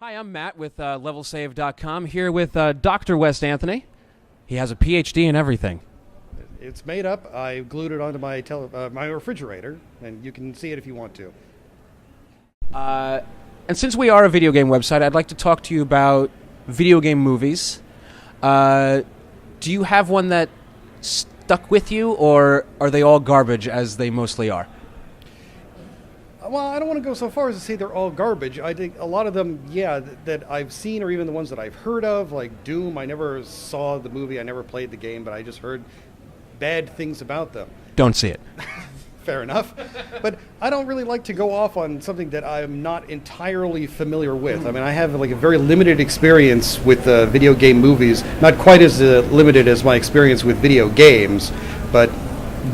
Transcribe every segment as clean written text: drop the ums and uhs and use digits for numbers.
Hi, I'm Matt with LevelSave.com, here with Dr. West Anthony. He has a PhD in everything. It's made up. I glued it onto my my refrigerator, and you can see it if you want to. And since we are a video game website, I'd like to talk to you about video game movies. Do you have one that stuck with you, or are they all garbage, as they mostly are? Well, I don't want to go so far as to say they're all garbage. I think a lot of them, that I've seen, or even the ones that I've heard of, like Doom. I never saw the movie, I never played the game, but I just heard bad things about them. Don't see it. Fair enough. But I don't really like to go off on something that I'm not entirely familiar with. I mean, I have like a very limited experience with video game movies, not quite as limited as my experience with video games, but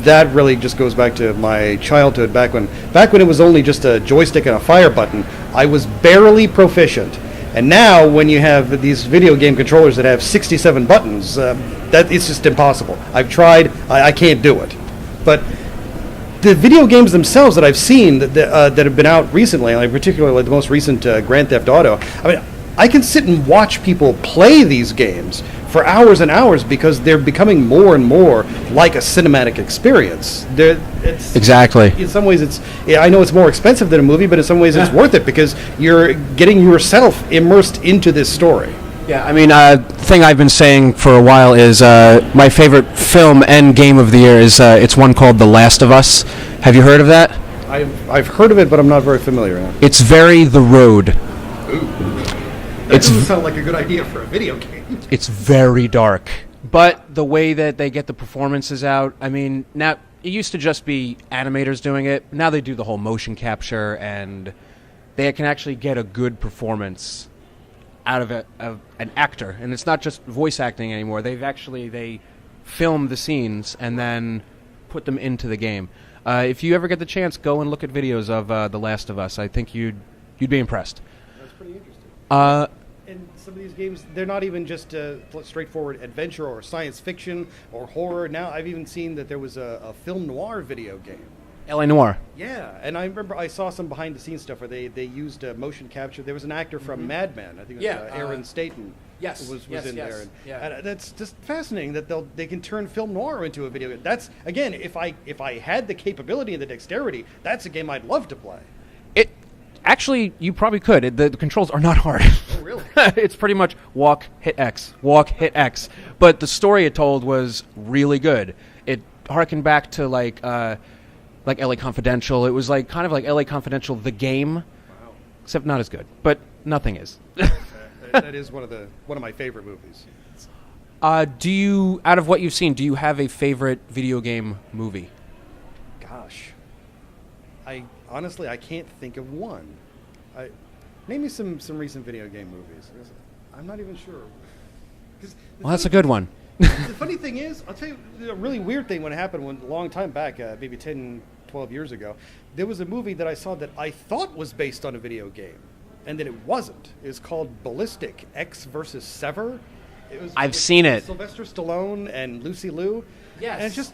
that really just goes back to my childhood, back when it was only just a joystick and a fire button. I was barely proficient. And now when you have these video game controllers that have 67 buttons, that it's just impossible. I've tried, I can't do it. But the video games themselves that I've seen that have been out recently, like particularly the most recent Grand Theft Auto, I mean, I can sit and watch people play these games for hours and hours because they're becoming more and more like a cinematic experience. Exactly. In some ways, I know it's more expensive than a movie, but in some ways it's worth it because you're getting yourself immersed into this story. Yeah, I mean, the thing I've been saying for a while is my favorite film and game of the year is it's one called The Last of Us. Have you heard of that? I've heard of it, but I'm not very familiar. It's very The Road. Ooh. That doesn't sound like a good idea for a video game. It's very dark. But the way that they get the performances out, I mean, now it used to just be animators doing it. Now they do the whole motion capture, and they can actually get a good performance out of an actor. And it's not just voice acting anymore. They film the scenes and then put them into the game. If you ever get the chance, go and look at videos of The Last of Us. I think you'd be impressed. That's pretty interesting. And some of these games, they're not even just straightforward adventure or science fiction or horror. Now I've even seen that there was a film noir video game. L.A. Noire. Yeah, and I remember I saw some behind-the-scenes stuff where they used motion capture. There was an actor from Mad Men, I think it was Aaron Staton. Yes, was in there. And that's just fascinating that they can turn film noir into a video game. That's, again, if I had the capability and the dexterity, that's a game I'd love to play. Actually, you probably could. The controls are not hard. Oh, really? It's pretty much walk, hit X, walk, hit X. But the story it told was really good. It harkened back to like LA Confidential. It was like kind of like LA Confidential, the game, wow. Except not as good. But nothing is. That is one of my favorite movies. Do you, out of what you've seen, do you have a favorite video game movie? Gosh, honestly, I can't think of one. Name me some recent video game movies. I'm not even sure. Well, that's a good one. The funny thing is, I'll tell you a really weird thing when it happened a long time back, maybe 10, 12 years ago. There was a movie that I saw that I thought was based on a video game, and that it wasn't. It was called Ballistic: X versus Sever. I've seen it. Sylvester Stallone and Lucy Liu. Yes. And it's just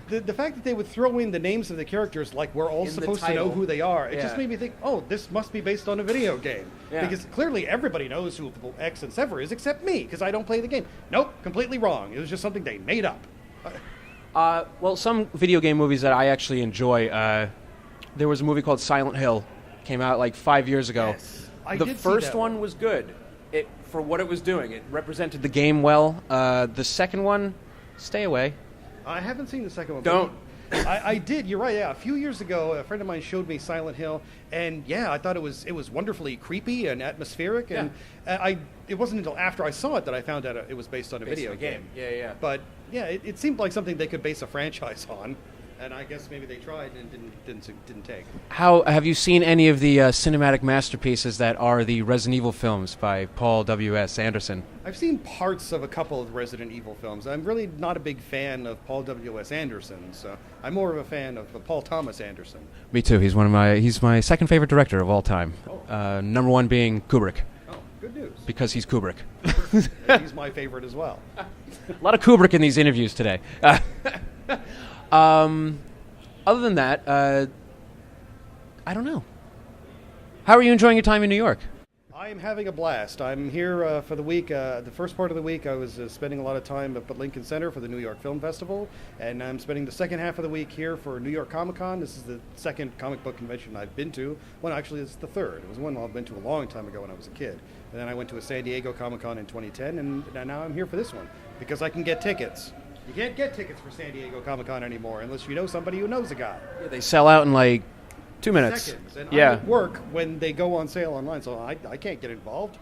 the fact that they would throw in the names of the characters like we're all supposed to know who they are. It just made me think, oh, this must be based on a video game. Yeah. Because clearly everybody knows who X and Sever is except me, because I don't play the game. Nope, completely wrong. It was just something they made up. Well, some video game movies that I actually enjoy, there was a movie called Silent Hill. Came out like 5 years ago. Yes, the first one was good. For what it was doing. It represented the game well. The second one, stay away. I haven't seen the second one. Don't. I did. You're right. Yeah, a few years ago, a friend of mine showed me Silent Hill, and I thought it was wonderfully creepy and atmospheric. And it wasn't until after I saw it that I found out it was based on a video game. Yeah. But it seemed like something they could base a franchise on, and I guess maybe they tried and didn't take. How have you seen any of the cinematic masterpieces that are the Resident Evil films by Paul W.S. Anderson? I've seen parts of a couple of Resident Evil films. I'm really not a big fan of Paul W.S. Anderson, so I'm more of a fan of Paul Thomas Anderson. Me too. He's my second favorite director of all time. Oh. Number one being Kubrick. Oh, good news. Because he's Kubrick. He's my favorite as well. A lot of Kubrick in these interviews today. Other than that, I don't know. How are you enjoying your time in New York? I am having a blast. I'm here for the week. The first part of the week, I was spending a lot of time up at Lincoln Center for the New York Film Festival, and I'm spending the second half of the week here for New York Comic Con. This is the second comic book convention I've been to. Well, actually, it's the third. It was one I've been to a long time ago when I was a kid. And then I went to a San Diego Comic Con in 2010, and now I'm here for this one because I can get tickets. You can't get tickets for San Diego Comic Con anymore unless you know somebody who knows a guy. Yeah, they sell out in like 2 minutes. Seconds. And yeah. I'm at work when they go on sale online, so I can't get involved.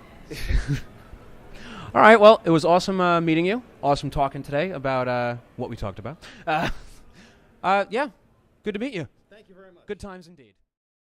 All right, well, it was awesome meeting you. Awesome talking today about what we talked about. Yeah, good to meet you. Thank you very much. Good times indeed.